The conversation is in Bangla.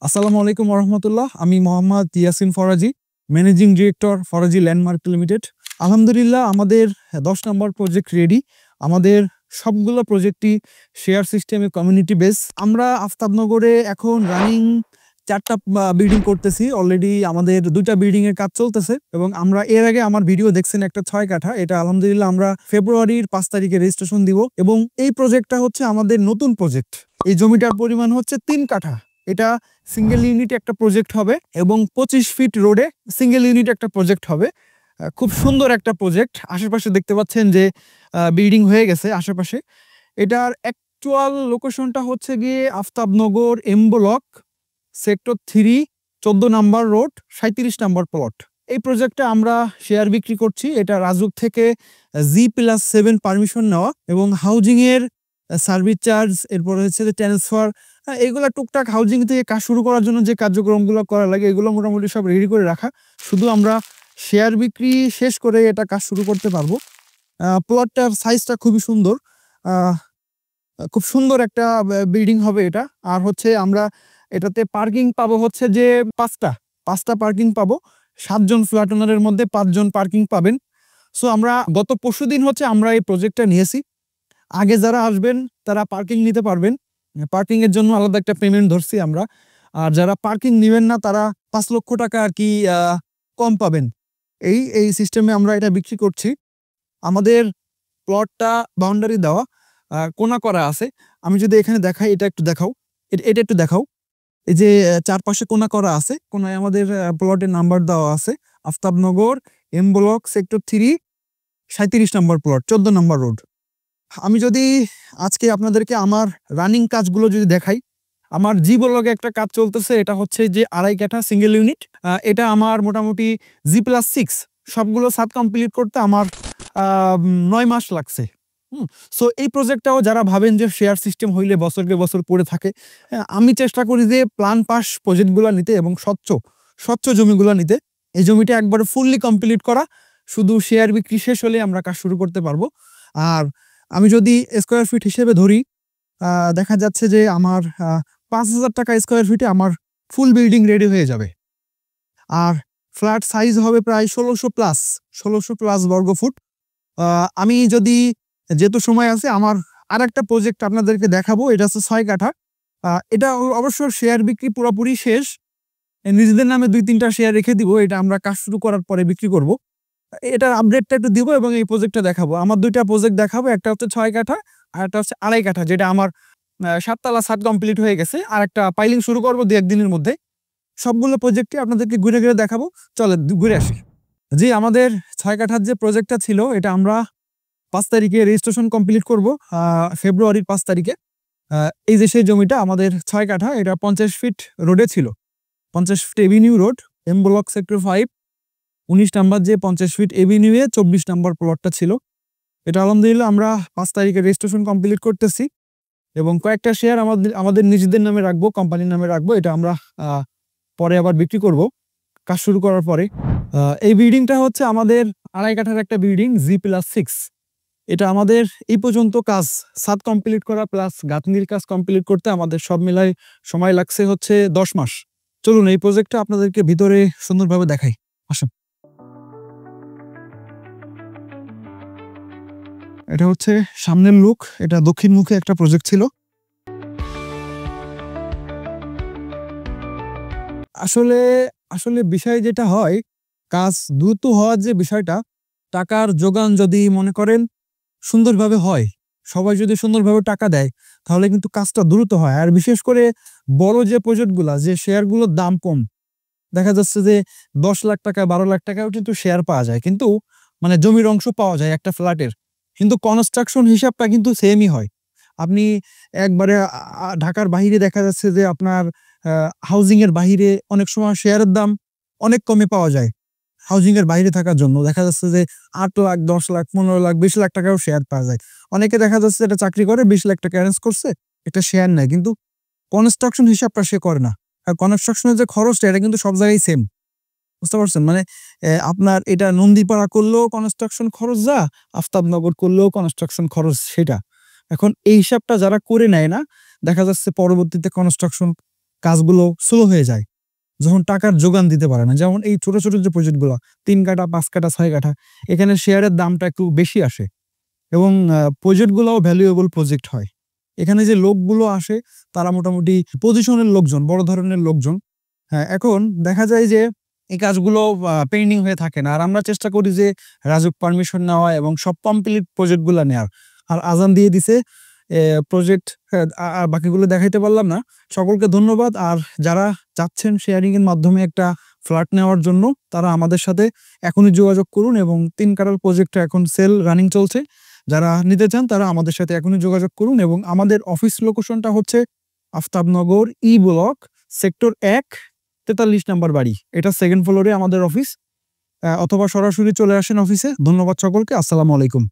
আসসালামু আলাইকুম রহমতুল্লাহ। আমি Mohammad Yasin Faraji, managing director Faraji landmark limited. আলহামদুলিল্লাহ আমাদের ১০ নম্বর প্রজেক্ট রেডি। আমাদের সবগুলো প্রজেক্টই শেয়ার সিস্টেমে কমিউনিটি বেস। আমরা আফতাবনগরে এখন রানিং ৪টা বিল্ডিং করতেছি। অলরেডি আমাদের ২টা বিল্ডিং এর কাজ চলতেছে এবং আমরা এর আগে আমার ভিডিও দেখছেন একটা ৬ কাঠা, এটা আলহামদুলিল্লাহ আমরা ফেব্রুয়ারির ৫ তারিখে রেজিস্ট্রেশন দিব এবং এই প্রজেক্টটা হচ্ছে আমাদের নতুন প্রজেক্ট। এই জমিটার পরিমাণ হচ্ছে ৩ কাঠা। এটা সিঙ্গেল ইউনিট একটা প্রজেক্ট হবে এবং ২৫ ফিট রোডে সিঙ্গেল ইউনিট একটা প্রজেক্ট হবে। খুব সুন্দর একটা প্রজেক্ট। আশেপাশে দেখতে পাচ্ছেন যে বিল্ডিং হয়ে গেছে আশেপাশে। এটার অ্যাকচুয়াল লোকেশনটা হচ্ছে গিয়ে Aftabnagar M block, sector 3, ১৪ number road, ৩৭ number plot. এই প্রজেক্টে আমরা শেয়ার বিক্রি করছি। এটা রাজুক থেকে G+7 পারমিশন নেওয়া এবং হাউজিংয়ের সার্ভিস চার্জ, এরপরে হচ্ছে যে ট্রান্সফার, এগুলা টুকটাক হাউজিং থেকে কাজ শুরু করার জন্য যে কার্যক্রমগুলো করা লাগে এগুলো মোটামুটি সব রেডি করে রাখা। শুধু আমরা শেয়ার বিক্রি শেষ করে এটা কাজ শুরু করতে পারবো। প্লটটার সাইজটা খুবই সুন্দর। খুব সুন্দর একটা বিল্ডিং হবে এটা। আর হচ্ছে আমরা এটাতে পার্কিং পাবো হচ্ছে যে ৫টা পার্কিং পাবো। ৭ জন ফ্ল্যাট ওনারের মধ্যে ৫ জন পার্কিং পাবেন। সো আমরা গত পরশুদিন হচ্ছে আমরা এই প্রজেক্টটা নিয়েছি। আগে যারা আসবেন তারা পার্কিং নিতে পারবেন। পার্কিং এর জন্য আলাদা একটা পেমেন্ট ধরছি আমরা। আর যারা পার্কিং নিবেন না তারা ৫ লক্ষ টাকা আর কি কম পাবেন। এই সিস্টেমে আমরা এটা বিক্রি করছি। আমাদের প্লটটা বাউন্ডারি দেওয়া, কোনা করা আছে। আমি যদি এখানে দেখাই, এটা একটু দেখাও, এটা একটু দেখাও। এই যে চারপাশে কোনা করা আছে, কোনায় আমাদের প্লটের নাম্বার দেওয়া আছে। আফতাবনগর এম ব্লক, সেক্টর 3, ৩৭ নম্বর প্লট, ১৪ নম্বর রোড। আমি যদি আজকে আপনাদেরকে আমার রানিং কাজগুলো যদি দেখাই, আমার জি ব্লকে একটা কাজ চলতেছে। এটা হচ্ছে যে ২.৫ কাঠা সিঙ্গেল ইউনিট। এটা আমার মোটামুটি G+6 সবগুলো ছাদ কমপ্লিট করতে আমার ৯ মাস লাগছে। সো এই প্রজেক্টটাও যারা ভাবেন যে শেয়ার সিস্টেম হইলে বছরকে বছর পড়ে থাকে, আমি চেষ্টা করি যে প্ল্যান পাস প্রজেক্টগুলো নিতে এবং স্বচ্ছ জমিগুলো নিতে। এই জমিটা একবারে ফুললি কমপ্লিট করা, শুধু শেয়ার বিক্রি শেষ হলে আমরা কাজ শুরু করতে পারবো। আর আমি যদি স্কোয়ার ফিট হিসেবে ধরি, দেখা যাচ্ছে যে আমার ৫,০০০ টাকা স্কোয়ার ফিটে আমার ফুল বিল্ডিং রেডি হয়ে যাবে। আর ফ্ল্যাট সাইজ হবে প্রায় ১৬০০+ বর্গফুট। আমি যদি, যেহেতু সময় আছে, আমার আরেকটা প্রজেক্ট আপনাদেরকে দেখাবো। এটা হচ্ছে ৬ কাঠা। এটা অবশ্য শেয়ার বিক্রি পুরোপুরি শেষ। নিজেদের নামে ২-৩টা শেয়ার রেখে দিব। এটা আমরা কাজ শুরু করার পরে বিক্রি করব। এটার আপডেটটা একটু দিব এবং এই প্রজেক্টটা দেখাবো। আমার ২টা প্রজেক্ট দেখাবো। একটা হচ্ছে ৬ কাঠা আর একটা হচ্ছে ২.৫ কাঠা, যেটা আমার ৭ তলা ছাদ কমপ্লিট হয়ে গেছে। আর একটা পাইলিং শুরু করবো ২-১ দিনের মধ্যে। সবগুলো প্রজেক্টে আপনাদেরকে ঘুরে ঘুরে দেখাবো। চলে ঘুরে আসি। জি, আমাদের ৬ কাঠার যে প্রজেক্টটা ছিল এটা আমরা ৫ তারিখে রেজিস্ট্রেশন কমপ্লিট করব, ফেব্রুয়ারির ৫ তারিখে। এই যে সেই জমিটা আমাদের ৬ কাঠা, এটা ৫০ ফিট রোডে ছিল। ৫০ feet avenue road, M block, sector 5, ১৯ number যে ৫০ ফিট এভিনিউয়ে ২৪ নাম্বার প্লটটা ছিল। এটা আলহামদুলিল্লাহ আমরা ৫ তারিখে রেজিস্ট্রেশন কমপ্লিট করতেছি এবং কয়েকটা শেয়ার আমাদের নিজেদের নামে রাখবো, কোম্পানির নামে রাখবো। এটা আমরা পরে আবার বিক্রি করব কাজ শুরু করার পরে। এই বিল্ডিংটা হচ্ছে আমাদের ২.৫ কাঠার একটা বিল্ডিং, G+6। এটা আমাদের এই পর্যন্ত কাজ ছাদ কমপ্লিট করা প্লাস গাঁথনির কাজ কমপ্লিট করতে আমাদের সব মিলাই সময় লাগছে হচ্ছে ১০ মাস। চলুন এই প্রজেক্টটা আপনাদেরকে ভিতরে সুন্দরভাবে দেখাই, আসুন। এটা হচ্ছে সামনের লুক। এটা দক্ষিণ মুখে একটা প্রজেক্ট ছিল। আসলে আসলে বিষয় যেটা হয়, কাজ দ্রুত হওয়ার যে বিষয়টা, টাকার যোগান যদি মনে করেন সুন্দরভাবে হয়, সবাই যদি সুন্দরভাবে টাকা দেয়, তাহলে কিন্তু কাজটা দ্রুত হয়। আর বিশেষ করে বড় যে প্রজেক্টগুলা, যে শেয়ারগুলোর দাম কম, দেখা যাচ্ছে যে ১০ লাখ টাকা, ১২ লাখ টাকাও কিন্তু শেয়ার পাওয়া যায়, কিন্তু মানে জমির অংশ পাওয়া যায় একটা ফ্ল্যাটের। কিন্তু কনস্ট্রাকশন হিসাবটা কিন্তু সেমই হয়। আপনি একবারে ঢাকার বাহিরে দেখা যাচ্ছে যে আপনার হাউজিং এর বাহিরে অনেক সময় শেয়ারের দাম অনেক কমে পাওয়া যায়। হাউজিং এর বাইরে থাকার জন্য দেখা যাচ্ছে যে ৮ লাখ, ১০ লাখ, ১৫ লাখ, ২০ লাখ টাকাও শেয়ার পাওয়া যায়। অনেকে দেখা যাচ্ছে এটা চাকরি করে ২০ লাখ টাকা অ্যারেঞ্জ করছে, একটা শেয়ার নেয়, কিন্তু কনস্ট্রাকশন হিসাবটা সে করে না। আর কনস্ট্রাকশনের যে খরচটা, এটা কিন্তু সব জায়গায় সেম। বুঝতে পারছেন? মানে আপনার এটা নন্দীপাড়া করলেও কনস্ট্রাকশন খরচ যা, আফতাবনগর করলেও কনস্ট্রাকশন খরচ সেটা। এখন এই হিসাবটা যারা করে নেয় না, দেখা যাচ্ছে পরবর্তীতে কনস্ট্রাকশন কাজগুলো স্লো হয়ে যায়, যখন টাকার যোগান দিতে পারে না। যেমন এই ছোট ছোট যে প্রজেক্টগুলো ৩ কাঠা, ৫ কাঠা, ৬ কাঠা, এখানে শেয়ারের দামটা একটু বেশি আসে এবং প্রজেক্টগুলোও ভ্যালুয়েবল প্রজেক্ট হয়। এখানে যে লোকগুলো আসে তারা মোটামুটি পজিশনের লোকজন, বড় ধরনের লোকজন। হ্যাঁ, এখন দেখা যায় যে এই কাজগুলো পেন্ডিং হয়ে থাকে না। আর আমরা চেষ্টা করি যে রাজুক পারমিশন নেওয়া এবং সব কমপ্লিট প্রজেক্টগুলো নেওয়ার। আর আজান দিয়ে দিছে, প্রজেক্ট আর বাকিগুলো দেখাইতে পারলাম না। সকলকে ধন্যবাদ। আর যারা চাচ্ছেন শেয়ারিং এর মাধ্যমে একটা ফ্ল্যাট নেওয়ার জন্য, তারা আমাদের সাথে এখনই যোগাযোগ করুন এবং ৩ কাঠার প্রজেক্টটা এখন সেল রানিং চলছে। যারা নিতে চান তারা আমাদের সাথে এখনই যোগাযোগ করুন এবং আমাদের অফিস লোকেশনটা হচ্ছে Aftabnagar E block, sector ১, ৪৩ number বাড়ি। এটা 2nd ফ্লোরে আমাদের অফিস। অথবা সরাসরি চলে আসেন অফিসে। ধন্যবাদ সকলকে। আসসালামু আলাইকুম।